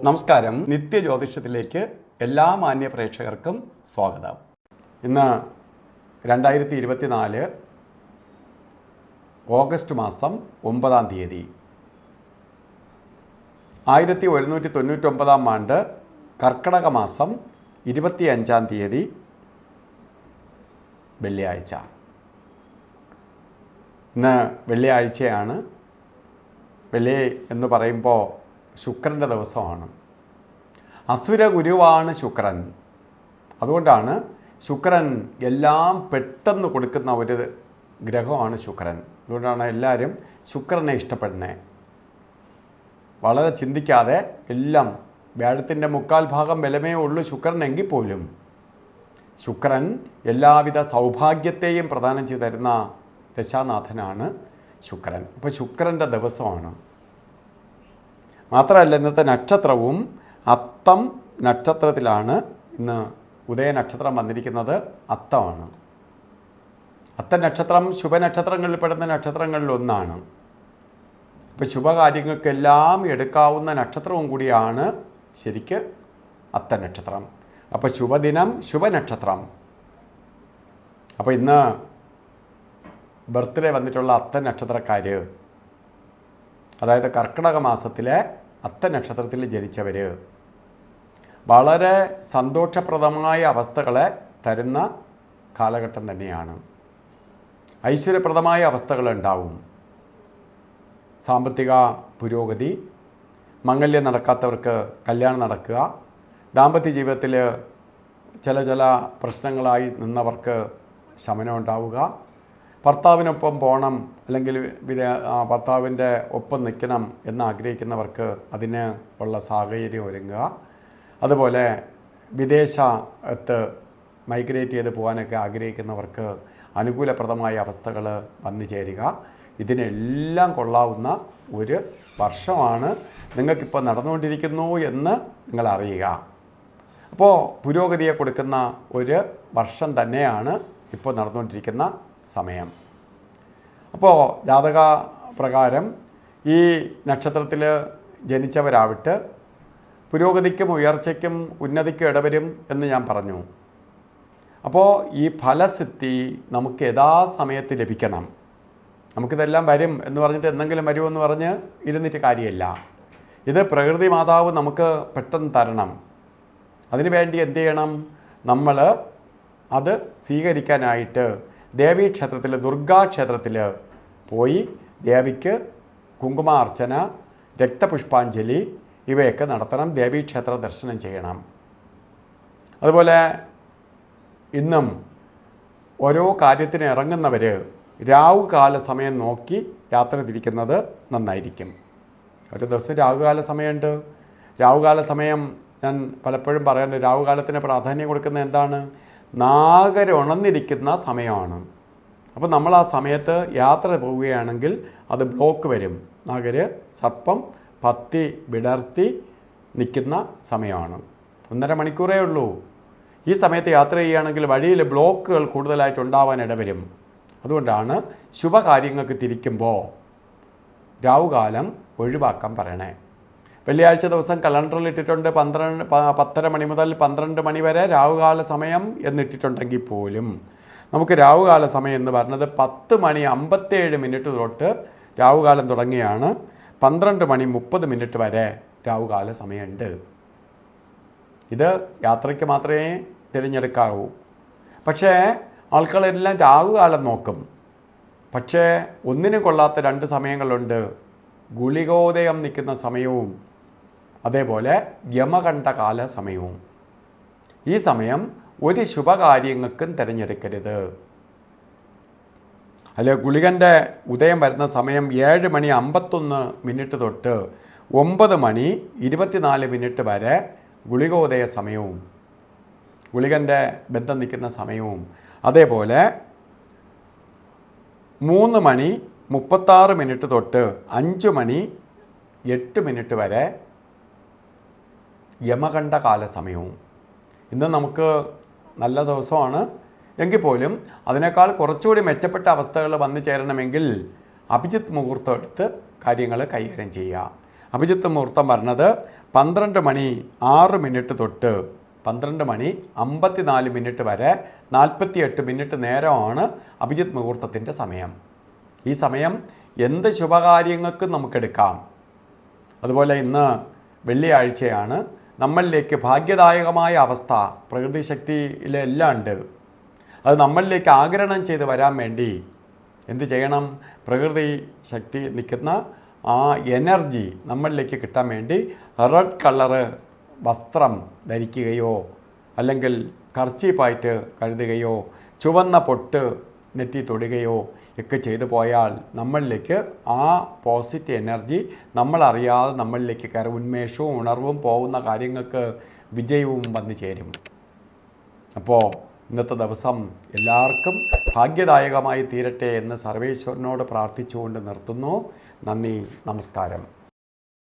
നമസ്കാരം. നിത്യജ്യോതിഷത്തിലേക്ക് എല്ലാ മാന്യ പ്രേക്ഷകർക്കും സ്വാഗതം. ഇന്ന് 2024 ഓഗസ്റ്റ് മാസം 9-ാം തീയതി 1199 ആണ്ട് കർക്കിടക മാസം 25-ാം തീയതി വെള്ളിയാഴ്ച. ഇന്ന് വെള്ളിയാഴ്ചയാണ്. വെള്ളി എന്ന് പറയുമ്പോൾ ശുക്രൻ്റെ ദിവസമാണ്. അസുര ഗുരുവാണ് ശുക്രൻ. അതുകൊണ്ടാണ് ശുക്രൻ എല്ലാം പെട്ടെന്ന് കൊടുക്കുന്ന ഒരു ഗ്രഹമാണ് ശുക്രൻ. അതുകൊണ്ടാണ് എല്ലാവരും ശുക്രനെ ഇഷ്ടപ്പെടുന്നത്. വളരെ ചിന്തിക്കാതെ എല്ലാം വ്യാഴത്തിൻ്റെ 3/4 ബലമേ ഉള്ളൂ ശുക്രനെങ്കിൽ പോലും ശുക്രൻ എല്ലാവിധ സൗഭാഗ്യത്തെയും പ്രദാനം ചെയ്തു തരുന്ന ദശാനാഥനാണ് ശുക്രൻ. അപ്പോൾ ശുക്രൻ്റെ ദിവസമാണ്. മാത്രമല്ല, ഇന്നത്തെ നക്ഷത്രവും അത്തം നക്ഷത്രത്തിലാണ്. ഇന്ന് ഉദയ നക്ഷത്രം വന്നിരിക്കുന്നത് അത്തമാണ്. അത്ത നക്ഷത്രം ശുഭനക്ഷത്രങ്ങളിൽ പെടുന്ന നക്ഷത്രങ്ങളിൽ ഒന്നാണ്. അപ്പോൾ ശുഭകാര്യങ്ങൾക്കെല്ലാം എടുക്കാവുന്ന നക്ഷത്രവും കൂടിയാണ് ശരിക്ക് അത്ത നക്ഷത്രം. അപ്പോൾ ശുഭദിനം, ശുഭനക്ഷത്രം. അപ്പോൾ ഇന്ന് ബർത്ത്ഡേ വന്നിട്ടുള്ള അത്ത നക്ഷത്രക്കാർ, അതായത് കർക്കിടക മാസത്തിലെ അത്ത നക്ഷത്രത്തിൽ ജനിച്ചവർ, വളരെ സന്തോഷപ്രദമായ അവസ്ഥകളെ തരുന്ന കാലഘട്ടം തന്നെയാണ്. ഐശ്വര്യപ്രദമായ അവസ്ഥകളുണ്ടാവും. സാമ്പത്തിക പുരോഗതി, മംഗല്യം നടക്കാത്തവർക്ക് കല്യാണം നടക്കുക, ദാമ്പത്യ ജീവിതത്തിൽ ചില പ്രശ്നങ്ങളായി നിന്നവർക്ക് ശമനം ഉണ്ടാവുക, ഭർത്താവിനൊപ്പം പോകണം അല്ലെങ്കിൽ ഭർത്താവിൻ്റെ ഒപ്പം നിൽക്കണം എന്ന് ആഗ്രഹിക്കുന്നവർക്ക് അതിന് ഉള്ള സാഹചര്യം ഒരുങ്ങുക. അതുപോലെ വിദേശത്ത് മൈഗ്രേറ്റ് ചെയ്ത് പോകാനൊക്കെ ആഗ്രഹിക്കുന്നവർക്ക് അനുകൂലപ്രദമായ അവസ്ഥകൾ വന്നു ചേരുക. ഇതിനെല്ലാം കൊള്ളാവുന്ന ഒരു വർഷമാണ് നിങ്ങൾക്കിപ്പോൾ നടന്നുകൊണ്ടിരിക്കുന്നു എന്ന് നിങ്ങൾ അറിയുക. അപ്പോൾ പുരോഗതിയെ കൊടുക്കുന്ന ഒരു വർഷം തന്നെയാണ് ഇപ്പോൾ നടന്നുകൊണ്ടിരിക്കുന്ന സമയം. അപ്പോൾ ജാതക പ്രകാരം ഈ നക്ഷത്രത്തിൽ ജനിച്ചവരാവിട്ട് പുരോഗതിക്കും ഉയർച്ചയ്ക്കും ഉന്നതിക്കും ഇടവരും എന്ന് ഞാൻ പറഞ്ഞു. അപ്പോൾ ഈ ഫലസിദ്ധി നമുക്ക് യഥാസമയത്ത് ലഭിക്കണം. നമുക്കിതെല്ലാം വരും എന്ന് പറഞ്ഞിട്ട് എന്തെങ്കിലും വരുമെന്ന് പറഞ്ഞ് ഇരുന്നിട്ട് കാര്യമില്ല. ഇത് പ്രകൃതി മാതാവ് നമുക്ക് പെട്ടെന്ന് തരണം. അതിനുവേണ്ടി എന്ത് ചെയ്യണം? നമ്മൾ അത് സ്വീകരിക്കാനായിട്ട് ദേവീക്ഷേത്രത്തിൽ, ദുർഗാക്ഷേത്രത്തിൽ പോയി ദേവിക്ക് കുങ്കുമാർച്ചന, രക്തപുഷ്പാഞ്ജലി ഇവയൊക്കെ നടത്തണം. ദേവീക്ഷേത്ര ദർശനം ചെയ്യണം. അതുപോലെ ഇന്നും ഓരോ കാര്യത്തിന് ഇറങ്ങുന്നവർ രാവുകാല സമയം നോക്കി യാത്ര തിരിക്കുന്നത് നന്നായിരിക്കും. ഒരു ദിവസം രാവുകാല സമയമുണ്ട്. രാവുകാല സമയം ഞാൻ പലപ്പോഴും പറയാറുണ്ട്. രാവുകാലത്തിന് പ്രാധാന്യം കൊടുക്കുന്നത് എന്താണ്? നാഗരുണർന്നിരിക്കുന്ന സമയമാണ്. അപ്പോൾ നമ്മൾ ആ സമയത്ത് യാത്ര പോവുകയാണെങ്കിൽ അത് ബ്ലോക്ക് വരും. നാഗര് സർപ്പം പത്തി വിടർത്തി നിൽക്കുന്ന സമയമാണ്. 1.5 മണിക്കൂറേ ഉള്ളൂ. ഈ സമയത്ത് യാത്ര ചെയ്യുകയാണെങ്കിൽ വഴിയിൽ ബ്ലോക്കുകൾ കൂടുതലായിട്ട് ഉണ്ടാവാൻ ഇടവരും. അതുകൊണ്ടാണ് ശുഭകാര്യങ്ങൾക്ക് തിരിക്കുമ്പോൾ രാവുകാലം ഒഴിവാക്കാൻ പറയണേ. വെള്ളിയാഴ്ച ദിവസം കലണ്ടറിൽ ഇട്ടിട്ടുണ്ട് 10:30 മണി മുതൽ 12 മണി വരെ രാവുകാല സമയം എന്നിട്ടിട്ടുണ്ടെങ്കിൽ പോലും നമുക്ക് രാവുകാല സമയം എന്ന് പറഞ്ഞത് 10:57 തൊട്ട് രാവുകാലം തുടങ്ങിയാണ്. 12:30 വരെ രാവുകാല സമയമുണ്ട്. ഇത് യാത്രയ്ക്ക് മാത്രമേ തിരഞ്ഞെടുക്കാവൂ. പക്ഷേ ആൾക്കാരെല്ലാം രാവുകാലം നോക്കും. പക്ഷേ ഒന്നിനും കൊള്ളാത്ത 2 സമയങ്ങളുണ്ട്. ഗുളികോദയം നിൽക്കുന്ന സമയവും അതേപോലെ യമകണ്ഠകാല സമയവും. ഈ സമയം ഒരു ശുഭകാര്യങ്ങൾക്കും തിരഞ്ഞെടുക്കരുത്. അല്ല, ഗുളികൻ്റെ ഉദയം വരുന്ന സമയം 7:51 തൊട്ട് 9:24 വരെ ഗുളികോദയ സമയവും ഗുളികൻ്റെ ബന്ധം നിൽക്കുന്ന സമയവും, അതേപോലെ 3:36 തൊട്ട് 5:08 വരെ യമകണ്ഠകാല സമയവും. ഇന്ന് നമുക്ക് നല്ല ദിവസമാണ് എങ്കിൽ പോലും അതിനേക്കാൾ കുറച്ചുകൂടി മെച്ചപ്പെട്ട അവസ്ഥകൾ വന്നു ചേരണമെങ്കിൽ അഭിജിത്ത് മുഹൂർത്തം എടുത്ത് കാര്യങ്ങൾ കൈകാര്യം ചെയ്യുക. അഭിജിത്ത് മുഹൂർത്തം പറഞ്ഞത് 12 മണി 6 മിനിറ്റ് തൊട്ട് 12 മണി 54 മിനിറ്റ് വരെ 48 മിനിറ്റ് നേരമാണ് അഭിജിത്ത് മുഹൂർത്തത്തിൻ്റെ സമയം. ഈ സമയം എന്ത് ശുഭകാര്യങ്ങൾക്കും നമുക്കെടുക്കാം. അതുപോലെ ഇന്ന് വെള്ളിയാഴ്ചയാണ്. നമ്മളിലേക്ക് ഭാഗ്യദായകമായ അവസ്ഥ പ്രകൃതി ശക്തിയിലെല്ലാം ഉണ്ട്. അത് നമ്മളിലേക്ക് ആഗിരണം ചെയ്ത് വരാൻ വേണ്ടി എന്ത് ചെയ്യണം? പ്രകൃതി ശക്തി നിൽക്കുന്ന ആ എനർജി നമ്മളിലേക്ക് കിട്ടാൻ വേണ്ടി റെഡ് കളറ് വസ്ത്രം ധരിക്കുകയോ അല്ലെങ്കിൽ കർച്ചീപ്പായിട്ട് കരുതുകയോ ചുവന്ന പൊട്ട് നെറ്റി തൊടുകയോ ഒക്കെ ചെയ്തു പോയാൽ നമ്മളിലേക്ക് ആ പോസിറ്റീവ് എനർജി നമ്മളറിയാതെ നമ്മളിലേക്ക് കയറി ഉന്മേഷവും ഉണർവും പോകുന്ന കാര്യങ്ങൾക്ക് വിജയവും വന്നു ചേരും. അപ്പോൾ ഇന്നത്തെ ദിവസം എല്ലാവർക്കും ഭാഗ്യദായകമായി തീരട്ടെ എന്ന് സർവേശ്വരനോട് പ്രാർത്ഥിച്ചുകൊണ്ട് നിർത്തുന്നു. നന്ദി, നമസ്കാരം.